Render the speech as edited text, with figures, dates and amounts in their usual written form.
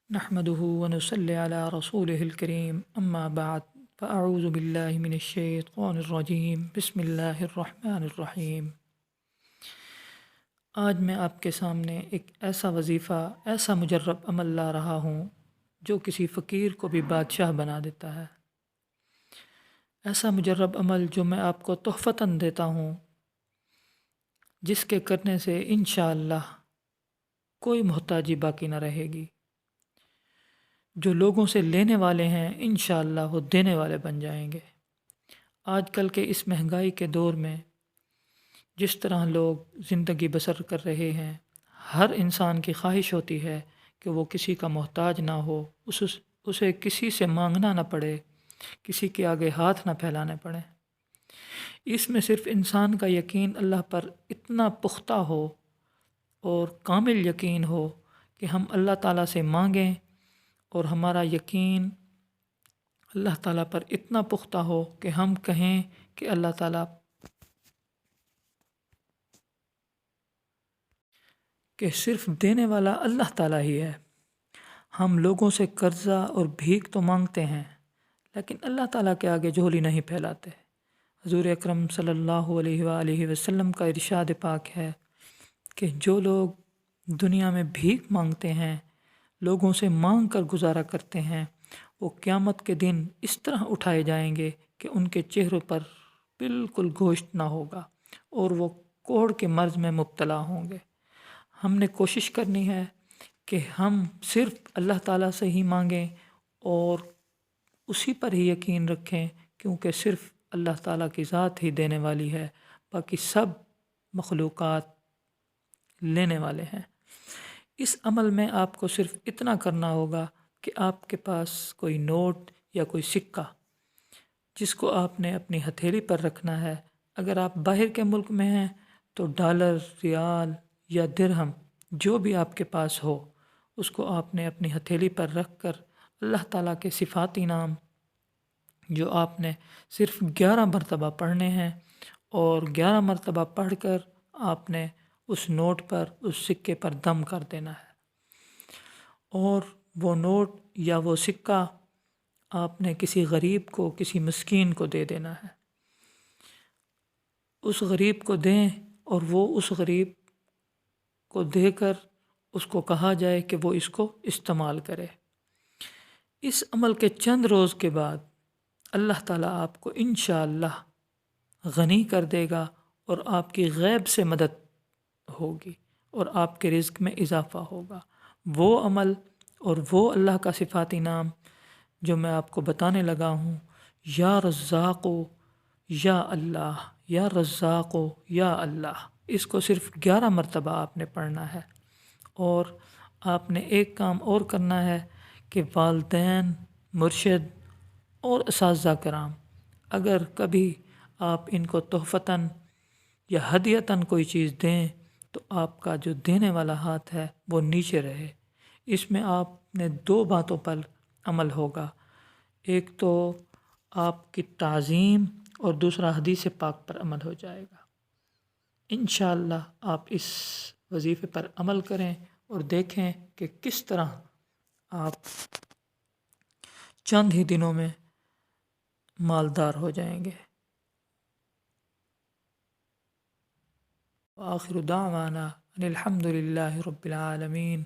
نحمده ونصلي على رسوله الكريم اما بعد فاعوذ باللہ من الشیطان الرجیم بسم اللہ الرحمن الرحیم۔ آج میں آپ کے سامنے ایک ایسا وظیفہ، ایسا مجرب عمل لا رہا ہوں جو کسی فقیر کو بھی بادشاہ بنا دیتا ہے۔ ایسا مجرب عمل جو میں آپ کو تحفتاً دیتا ہوں، جس کے کرنے سے انشاءاللہ کوئی محتاجی باقی نہ رہے گی۔ جو لوگوں سے لینے والے ہیں انشاءاللہ وہ دینے والے بن جائیں گے۔ آج کل کے اس مہنگائی کے دور میں جس طرح لوگ زندگی بسر کر رہے ہیں، ہر انسان کی خواہش ہوتی ہے کہ وہ کسی کا محتاج نہ ہو، اسے کسی سے مانگنا نہ پڑے، کسی کے آگے ہاتھ نہ پھیلانے پڑے۔ اس میں صرف انسان کا یقین اللہ پر اتنا پختہ ہو اور کامل یقین ہو کہ ہم اللہ تعالیٰ سے مانگیں اور ہمارا یقین اللہ تعالیٰ پر اتنا پختہ ہو کہ ہم کہیں کہ اللہ تعالیٰ کہ صرف دینے والا اللہ تعالیٰ ہی ہے۔ ہم لوگوں سے قرضہ اور بھیک تو مانگتے ہیں لیکن اللہ تعالیٰ کے آگے جھولی نہیں پھیلاتے۔ حضور اکرم صلی اللہ علیہ وآلہ وسلم کا ارشاد پاک ہے کہ جو لوگ دنیا میں بھیک مانگتے ہیں، لوگوں سے مانگ کر گزارا کرتے ہیں، وہ قیامت کے دن اس طرح اٹھائے جائیں گے کہ ان کے چہروں پر بالکل گوشت نہ ہوگا اور وہ کوڑ کے مرض میں مبتلا ہوں گے۔ ہم نے کوشش کرنی ہے کہ ہم صرف اللہ تعالیٰ سے ہی مانگیں اور اسی پر ہی یقین رکھیں، کیونکہ صرف اللہ تعالیٰ کی ذات ہی دینے والی ہے، باقی سب مخلوقات لینے والے ہیں۔ اس عمل میں آپ کو صرف اتنا کرنا ہوگا کہ آپ کے پاس کوئی نوٹ یا کوئی سکہ جس کو آپ نے اپنی ہتھیلی پر رکھنا ہے۔ اگر آپ باہر کے ملک میں ہیں تو ڈالر، ریال یا درہم جو بھی آپ کے پاس ہو، اس کو آپ نے اپنی ہتھیلی پر رکھ کر اللہ تعالیٰ کے صفاتی نام جو آپ نے صرف 11 مرتبہ پڑھنے ہیں، اور 11 مرتبہ پڑھ کر آپ نے اس نوٹ پر، اس سکے پر دم کر دینا ہے، اور وہ نوٹ یا وہ سکہ آپ نے کسی غریب کو، کسی مسکین کو دے دینا ہے۔ اس غریب کو دیں اور وہ اس غریب کو دے کر اس کو کہا جائے کہ وہ اس کو استعمال کرے۔ اس عمل کے چند روز کے بعد اللہ تعالیٰ آپ کو انشاءاللہ غنی کر دے گا اور آپ کی غیب سے مدد ہوگی اور آپ کے رزق میں اضافہ ہوگا۔ وہ عمل اور وہ اللہ کا صفاتی نام جو میں آپ کو بتانے لگا ہوں، یا رزاق یا اللہ، یا رزاق یا اللہ، اس کو صرف 11 مرتبہ آپ نے پڑھنا ہے۔ اور آپ نے ایک کام اور کرنا ہے کہ والدین، مرشد اور اساتذہ کرام اگر کبھی آپ ان کو تحفتاً یا ہدیتاً کوئی چیز دیں تو آپ کا جو دینے والا ہاتھ ہے وہ نیچے رہے۔ اس میں آپ نے 2 باتوں پر عمل ہوگا، ایک تو آپ کی تعظیم اور دوسرا حدیث پاک پر عمل ہو جائے گا۔ انشاءاللہ آپ اس وظیفے پر عمل کریں اور دیکھیں کہ کس طرح آپ چند ہی دنوں میں مالدار ہو جائیں گے۔ وآخر دعوانا ان الحمد للہ رب العالمین۔